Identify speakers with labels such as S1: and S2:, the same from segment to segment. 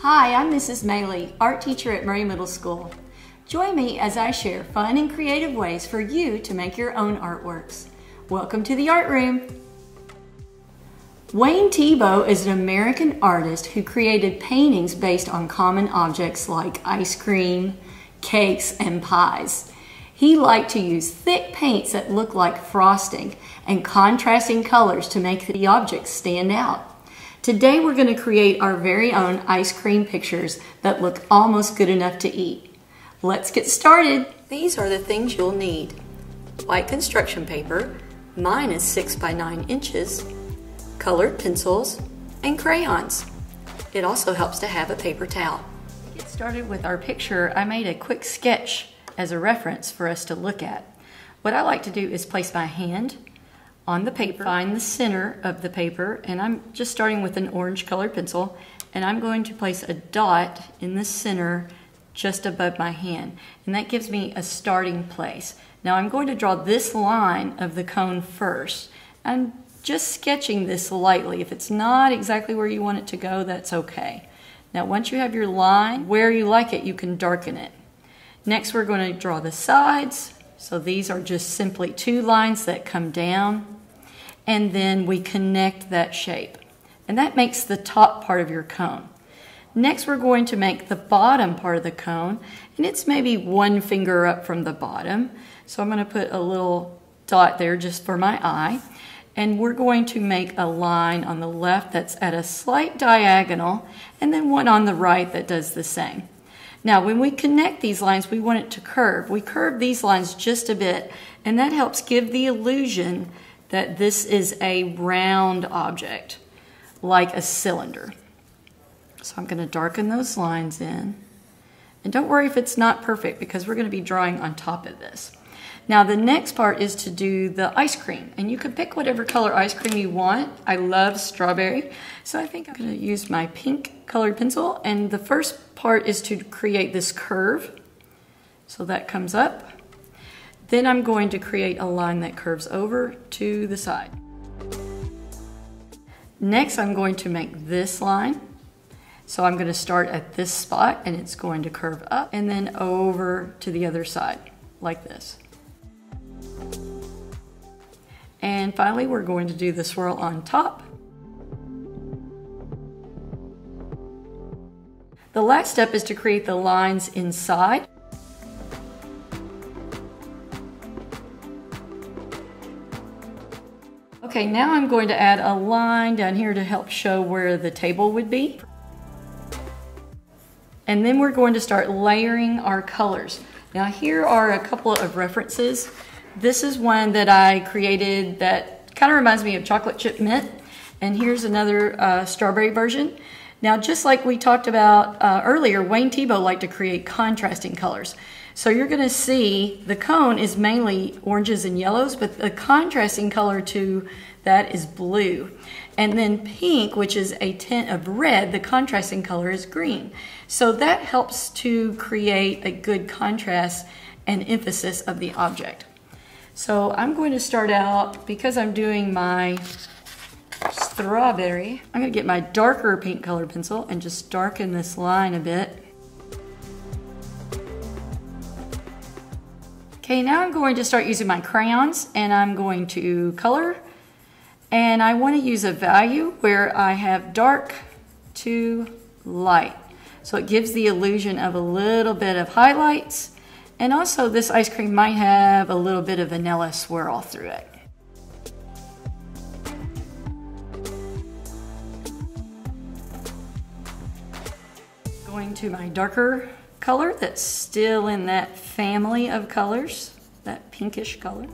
S1: Hi, I'm Mrs. Maley, art teacher at Murray Middle School. Join me as I share fun and creative ways for you to make your own artworks. Welcome to the Art Room. Wayne Thiebaud is an American artist who created paintings based on common objects like ice cream, cakes, and pies. He liked to use thick paints that look like frosting and contrasting colors to make the objects stand out. Today we're going to create our very own ice cream pictures that look almost good enough to eat. Let's get started. These are the things you'll need. White construction paper, mine is 6 by 9 inches, colored pencils, and crayons. It also helps to have a paper towel. To get started with our picture, I made a quick sketch as a reference for us to look at. What I like to do is place my hand on the paper, find the center of the paper, and I'm just starting with an orange colored pencil, and I'm going to place a dot in the center just above my hand, and that gives me a starting place. Now I'm going to draw this line of the cone first. I'm just sketching this lightly. If it's not exactly where you want it to go, that's okay. Now once you have your line where you like it, you can darken it. Next we're going to draw the sides. So these are just simply two lines that come down, and then we connect that shape. And that makes the top part of your cone. Next we're going to make the bottom part of the cone, and it's maybe one finger up from the bottom. So I'm going to put a little dot there just for my eye. And we're going to make a line on the left that's at a slight diagonal, and then one on the right that does the same. Now when we connect these lines, we want it to curve. We curve these lines just a bit, and that helps give the illusion that this is a round object, like a cylinder. So I'm going to darken those lines in. And don't worry if it's not perfect, because we're going to be drawing on top of this. Now the next part is to do the ice cream, and you can pick whatever color ice cream you want. I love strawberry, so I think I'm going to use my pink colored pencil, and the first part is to create this curve. So that comes up. Then I'm going to create a line that curves over to the side. Next I'm going to make this line. So I'm going to start at this spot, and it's going to curve up and then over to the other side like this. And finally we're going to do the swirl on top. The last step is to create the lines inside. Okay, now I'm going to add a line down here to help show where the table would be. And then we're going to start layering our colors. Now here are a couple of references. This is one that I created that kind of reminds me of chocolate chip mint. And here's another strawberry version. Now just like we talked about earlier, Wayne Thiebaud liked to create contrasting colors. So you're going to see the cone is mainly oranges and yellows, but the contrasting color to that is blue. And then pink, which is a tint of red, the contrasting color is green. So that helps to create a good contrast and emphasis of the object. So I'm going to start out, because I'm doing my strawberry, I'm going to get my darker pink colored pencil and just darken this line a bit. Okay, now I'm going to start using my crayons, and I'm going to color, and I want to use a value where I have dark to light. So it gives the illusion of a little bit of highlights, and also this ice cream might have a little bit of vanilla swirl through it. Going to my darker color that's still in that family of colors, that pinkish color.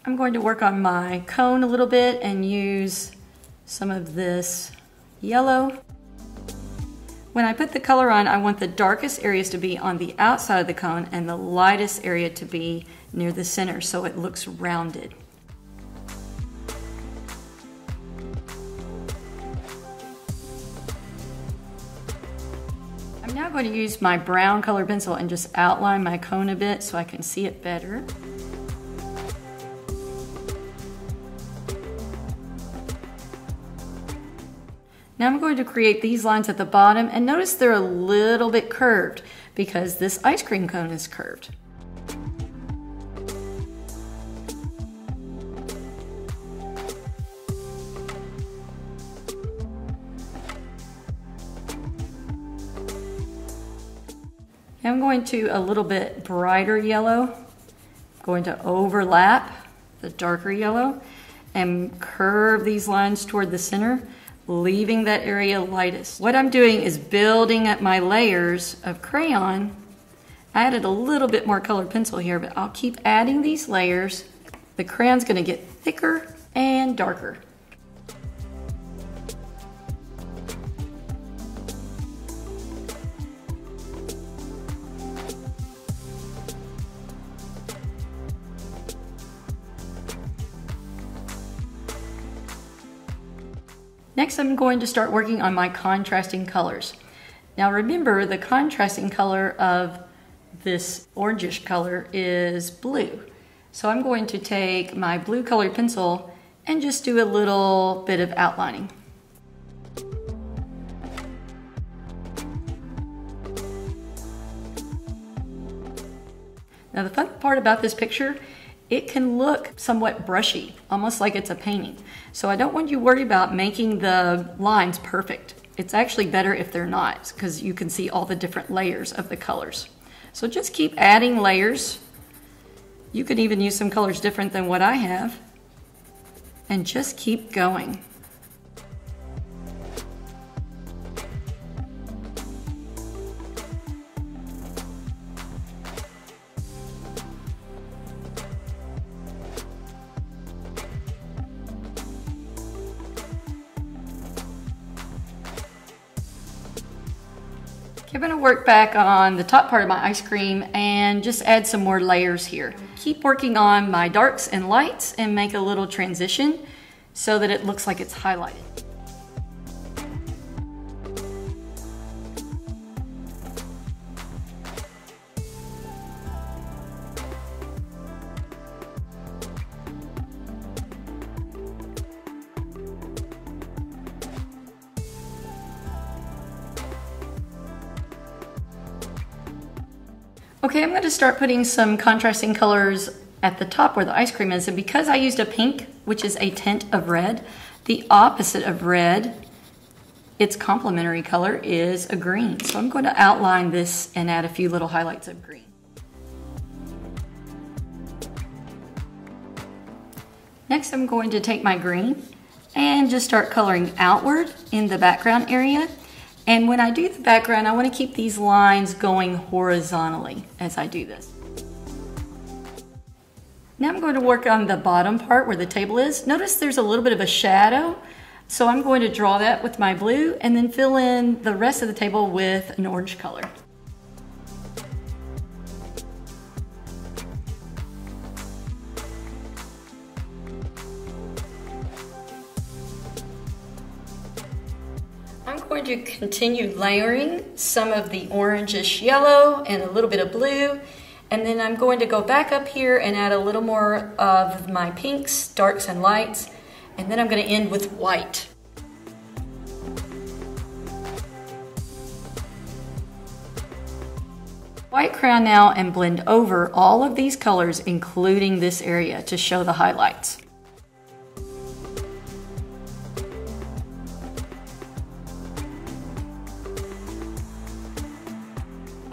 S1: I'm going to work on my cone a little bit and use some of this yellow. When I put the color on, I want the darkest areas to be on the outside of the cone and the lightest area to be near the center, so it looks rounded. I'm now I'm going to use my brown colored pencil and just outline my cone a bit so I can see it better. Now I'm going to create these lines at the bottom, and notice they're a little bit curved because this ice cream cone is curved. I'm going to a little bit brighter yellow. I'm going to overlap the darker yellow and curve these lines toward the center, leaving that area lightest. What I'm doing is building up my layers of crayon. I added a little bit more colored pencil here, but I'll keep adding these layers. The crayon's gonna get thicker and darker. Next, I'm going to start working on my contrasting colors. Now remember, the contrasting color of this orangish color is blue. So I'm going to take my blue colored pencil and just do a little bit of outlining. Now the fun part about this picture, it can look somewhat brushy, almost like it's a painting. So I don't want you to worry about making the lines perfect. It's actually better if they're not, because you can see all the different layers of the colors. So just keep adding layers. You could even use some colors different than what I have, and just keep going. I'm going to work back on the top part of my ice cream and just add some more layers here. Keep working on my darks and lights and make a little transition so that it looks like it's highlighted. Okay, I'm going to start putting some contrasting colors at the top where the ice cream is, and because I used a pink, which is a tint of red, the opposite of red, its complementary color, is a green. So I'm going to outline this and add a few little highlights of green. Next, I'm going to take my green and just start coloring outward in the background area. And when I do the background, I want to keep these lines going horizontally as I do this. Now I'm going to work on the bottom part where the table is. Notice there's a little bit of a shadow, so I'm going to draw that with my blue and then fill in the rest of the table with an orange color. I'm going to continue layering some of the orangish yellow and a little bit of blue, and then I'm going to go back up here and add a little more of my pinks, darks and lights, and then I'm going to end with white. White crayon now and blend over all of these colors, including this area, to show the highlights.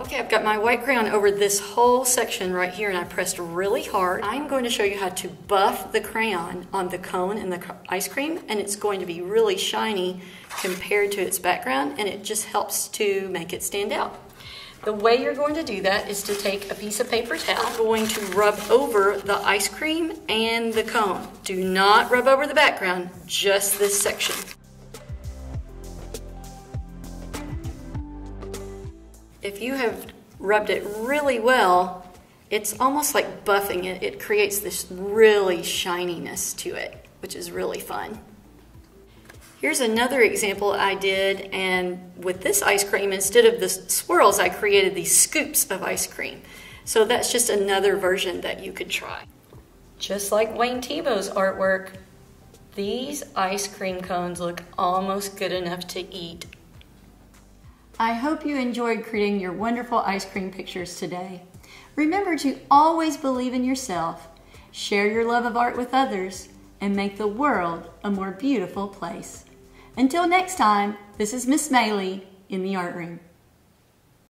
S1: Okay, I've got my white crayon over this whole section right here and I pressed really hard. I'm going to show you how to buff the crayon on the cone and the ice cream, and it's going to be really shiny compared to its background, and it just helps to make it stand out. The way you're going to do that is to take a piece of paper towel. I'm going to rub over the ice cream and the cone. Do not rub over the background, just this section. If you have rubbed it really well, it's almost like buffing it. It creates this really shininess to it, which is really fun. Here's another example I did, and with this ice cream, instead of the swirls, I created these scoops of ice cream. So that's just another version that you could try. Just like Wayne Thiebaud's artwork, these ice cream cones look almost good enough to eat. I hope you enjoyed creating your wonderful ice cream pictures today. Remember to always believe in yourself, share your love of art with others, and make the world a more beautiful place. Until next time, this is Miss Maylie in the Art Room.